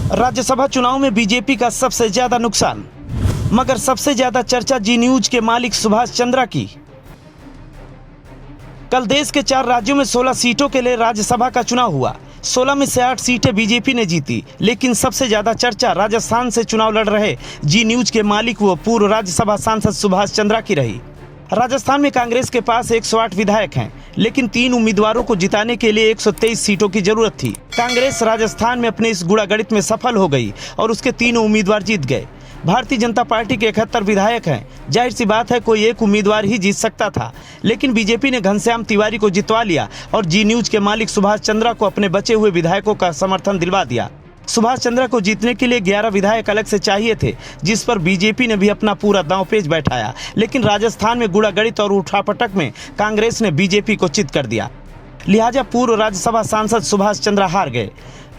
राज्यसभा चुनाव में बीजेपी का सबसे ज्यादा नुकसान, मगर सबसे ज्यादा चर्चा जी न्यूज के मालिक सुभाष चंद्रा की। कल देश के 4 राज्यों में 16 सीटों के लिए राज्यसभा का चुनाव हुआ। 16 में से 8 सीटें बीजेपी ने जीती, लेकिन सबसे ज्यादा चर्चा राजस्थान से चुनाव लड़ रहे जी न्यूज के मालिक व पूर्व राज्यसभा सांसद सुभाष चंद्रा की रही। राजस्थान में कांग्रेस के पास 108 विधायक हैं, लेकिन 3 उम्मीदवारों को जिताने के लिए 123 सीटों की जरूरत थी। कांग्रेस राजस्थान में अपने इस गुड़ागणित में सफल हो गई और उसके 3 उम्मीदवार जीत गए। भारतीय जनता पार्टी के 71 विधायक हैं। जाहिर सी बात है कोई एक उम्मीदवार ही जीत सकता था, लेकिन बीजेपी ने घनश्याम तिवारी को जितवा लिया और जी न्यूज के मालिक सुभाष चंद्रा को अपने बचे हुए विधायकों का समर्थन दिलवा दिया। सुभाष चंद्रा को जीतने के लिए 11 विधायक अलग से चाहिए थे, जिस पर बीजेपी ने भी अपना पूरा दांवपेच बैठाया, लेकिन राजस्थान में गुड़ागणित और उठापटक में कांग्रेस ने बीजेपी को चित कर दिया। लिहाजा पूर्व राज्यसभा सांसद सुभाष चंद्रा हार गए।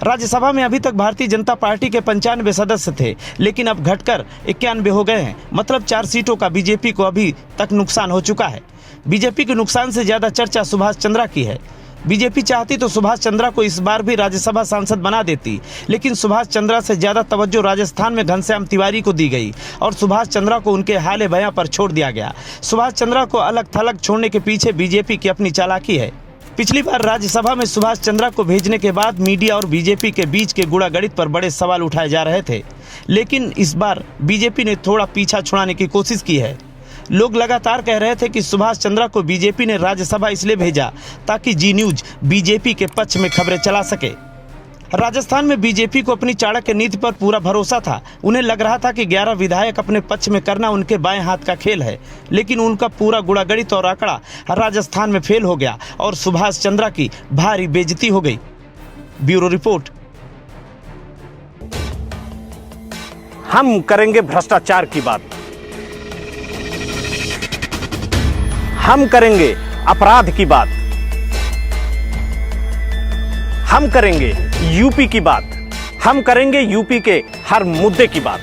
राज्यसभा में अभी तक भारतीय जनता पार्टी के 95 सदस्य थे, लेकिन अब घटकर 91 हो गए हैं। मतलब 4 सीटों का बीजेपी को अभी तक नुकसान हो चुका है। बीजेपी के नुकसान से ज्यादा चर्चा सुभाष चंद्रा की है। बीजेपी चाहती तो सुभाष चंद्रा को इस बार भी राज्यसभा सांसद बना देती, लेकिन सुभाष चंद्रा से ज्यादा तवज्जो राजस्थान में घनश्याम तिवारी को दी गई और सुभाष चंद्रा को उनके हाले बयां पर छोड़ दिया गया। सुभाष चंद्रा को अलग थलग छोड़ने के पीछे बीजेपी की अपनी चालाकी है। पिछली बार राज्यसभा में सुभाष चंद्रा को भेजने के बाद मीडिया और बीजेपी के बीच के गुड़ागणित पर बड़े सवाल उठाए जा रहे थे, लेकिन इस बार बीजेपी ने थोड़ा पीछा छुड़ाने की कोशिश की है। लोग लगातार कह रहे थे कि सुभाष चंद्रा को बीजेपी ने राज्यसभा इसलिए भेजा ताकि जी न्यूज बीजेपी के पक्ष में खबरें चला सके। राजस्थान में बीजेपी को अपनी चाणक्य नीति पर पूरा भरोसा था। उन्हें लग रहा था कि 11 विधायक अपने पक्ष में करना उनके बाएं हाथ का खेल है, लेकिन उनका पूरा गुड़ागणित और आंकड़ा राजस्थान में फेल हो गया और सुभाष चंद्रा की भारी बेइज्जती हो गई। Bureau report. हम करेंगे भ्रष्टाचार की बात, हम करेंगे अपराध की बात, हम करेंगे यूपी की बात, हम करेंगे यूपी के हर मुद्दे की बात।